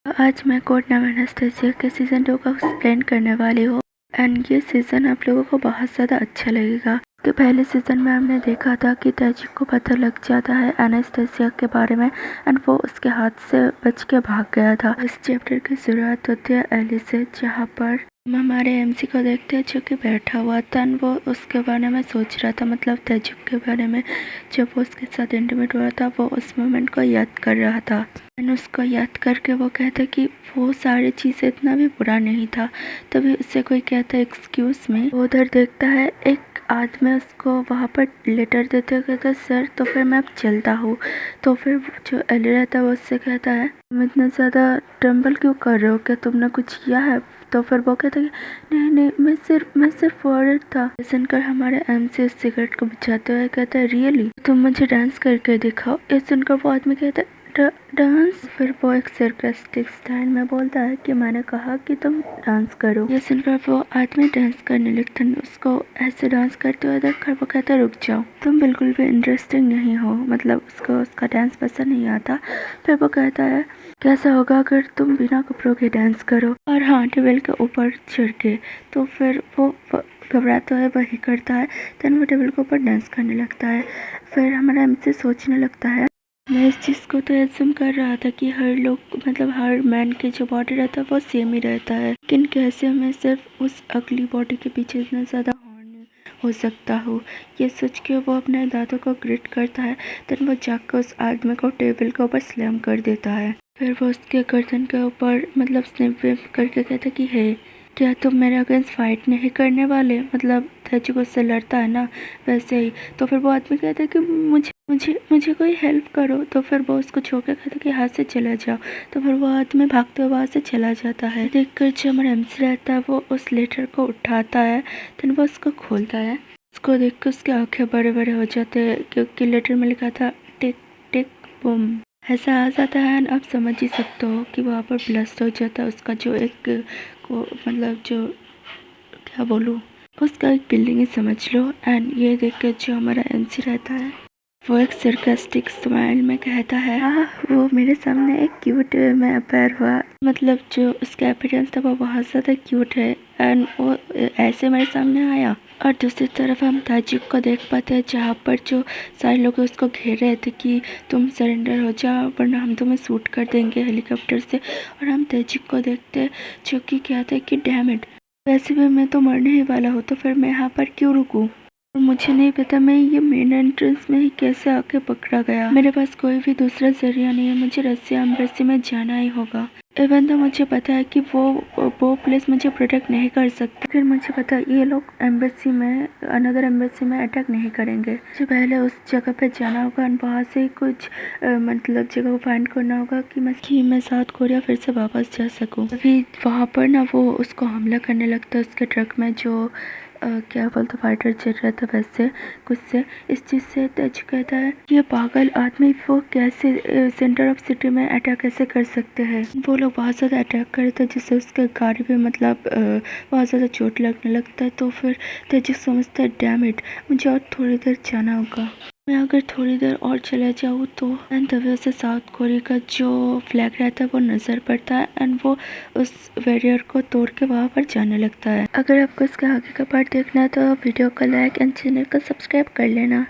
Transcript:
आज मैं कोड नाम एनास्टेसिया के सीज़न 2 का एक्सप्लेन करने वाली हूँ एंड ये सीज़न आप लोगों को बहुत ज़्यादा अच्छा लगेगा। तो पहले सीज़न में हमने देखा था कि तेजी को पता लग जाता है एनास्टेसिया के बारे में एंड वो उसके हाथ से बच के भाग गया था। इस चैप्टर की शुरुआत होती है एली से, जहाँ पर हम हमारे एमसी को देखते हैं जो कि बैठा हुआ था। वो उसके बारे में सोच रहा था, मतलब तेजू के बारे में। जब वो उसके साथ इंटीमेट हुआ था वो उस मोमेंट को याद कर रहा था एंड उसको याद करके वो कहता कि वो सारी चीज़ें इतना भी बुरा नहीं था। तभी उससे कोई कहता है एक्सक्यूज़ मी। वो उधर देखता है एक आदमी उसको वहाँ पर लेटर देते हुए कहता सर तो फिर मैं अब चलता हूँ। तो फिर जो एली रहता है वो उससे कहता है तुम इतना ज़्यादा ट्रम्बल क्यों कर रहे हो, क्या तुमने कुछ किया है? तो फिर वो कहता है नहीं नहीं मैं सिर्फ वर्ried था। सुनकर हमारे एमसी उस सिगरेट को बुझाते हुए कहता है रियली तुम मुझे डांस करके दिखाओ। ये सुनकर वो आदमी कहता है डांस। फिर वो एक सरकास्टिक स्टाइल में बोलता है कि मैंने कहा कि तुम डांस करो। ये सुनकर वो आदमी डांस करने लगता है। उसको ऐसे डांस करते हुए देखकर वो कहता है रुक जाओ, तुम बिल्कुल भी इंटरेस्टिंग नहीं हो, मतलब उसको उसका डांस पसंद नहीं आता। फिर वो कहता है कैसा होगा अगर तुम बिना कपड़ों के डांस करो, और हाँ टेबल के ऊपर चढ़ के। तो फिर वो घबराता है वही करता है। देन वो टेबल के ऊपर डांस करने लगता है। फिर हमारा एमसी सोचने लगता है मैं इस चीज़ को तो एज्यूम कर रहा था कि हर लोग, मतलब हर मैन के जो बॉडी रहता है वो सेम ही रहता है, लेकिन कैसे मैं सिर्फ उस अगली बॉडी के पीछे इतना ज़्यादा हॉर्न हो सकता हूँ। ये सोच के वो अपने दांतों को ग्रिट करता है। देन वो जाकर उस आदमी को टेबल के ऊपर स्लैम कर देता है। फिर वो उसके गर्दन के ऊपर मतलब स्नैप करके कहता कि है क्या तुम मेरे अगेंस्ट फाइट नहीं करने वाले, मतलब तेजू उससे लड़ता है ना वैसे ही। तो फिर वो आदमी कहता है कि मुझे मुझे मुझे कोई हेल्प करो। तो फिर वो उसको छोड़ के कहता है कि हाथ से चला जाओ। तो फिर वो आदमी भागते हुए वहाँ से चला जाता है। देखकर जो हमारा एमसी रहता है वो उस लेटर को उठाता है। देन वो उसको खोलता है। उसको देख कर उसकी आंखें बड़े बड़े हो जाते हैं क्योंकि लेटर में लिखा था टिक टिक बूम। ऐसा आ जाता है। आप समझ ही सकते हो कि वहाँ पर ब्लास्ट हो जाता है उसका जो एक को, मतलब जो क्या बोलूँ, उसका एक बिल्डिंग ही समझ लो। एंड ये देख कर जो हमारा एमसी रहता है वो एक सरकास्टिक स्माइल में कहता है हाँ वो मेरे सामने एक क्यूट में अपेयर हुआ, मतलब जो उसका अपीयरेंस था वो बहुत ज़्यादा क्यूट है एंड वो ऐसे मेरे सामने आया। और दूसरी तरफ हम ताजिक को देख पाते हैं जहाँ पर जो सारे लोग उसको घेर रहे थे कि तुम सरेंडर हो जाओ वरना हम तुम्हें शूट कर देंगे हेलीकॉप्टर से। और हम ताजिक को देखते हैं जो कि कहते हैं कि डैम इट, वैसे भी मैं तो मरने ही वाला हूँ तो फिर मैं यहाँ पर क्यों रुकूँ। और मुझे नहीं पता मैं ये मेन एंट्रेंस में ही कैसे आके पकड़ा गया। मेरे पास कोई भी दूसरा जरिया नहीं है, मुझे रसिया एम्बेसी में जाना ही होगा। इवन तो मुझे पता है कि वो प्लेस मुझे प्रोटेक्ट नहीं कर सकती, फिर मुझे पता है ये लोग एम्बेसी में अनदर एम्बेसी में अटैक नहीं करेंगे। मुझे पहले उस जगह पे जाना होगा और वहाँ से कुछ मतलब जगह को फाइंड करना होगा कि मैं साउथ कोरिया फिर से वापस जा सकूँ। अभी वहाँ पर ना वो उसको हमला करने लगता है उसके ट्रक में जो क्या बोलते फाइटर चल रहा था वैसे कुछ से। इस चीज़ से तेजू कहता है ये पागल आदमी वो कैसे सेंटर ऑफ सिटी में अटैक कैसे कर सकते हैं। वो लोग बहुत ज़्यादा अटैक करे थे जिससे उसके गाड़ी पे मतलब बहुत ज़्यादा चोट लगने लगता है। तो फिर तेजू समझता है डैम इट मुझे और थोड़ी देर जाना होगा, मैं अगर थोड़ी देर और चला जाऊँ तो। एंड तभी उसे साउथ कोरिया का जो फ्लैग रहता है वो नज़र पड़ता है एंड वो उस बैरियर को तोड़ के वहाँ पर जाने लगता है। अगर आपको इसका आगे का पार्ट देखना है तो वीडियो को लाइक एंड चैनल को सब्सक्राइब कर लेना।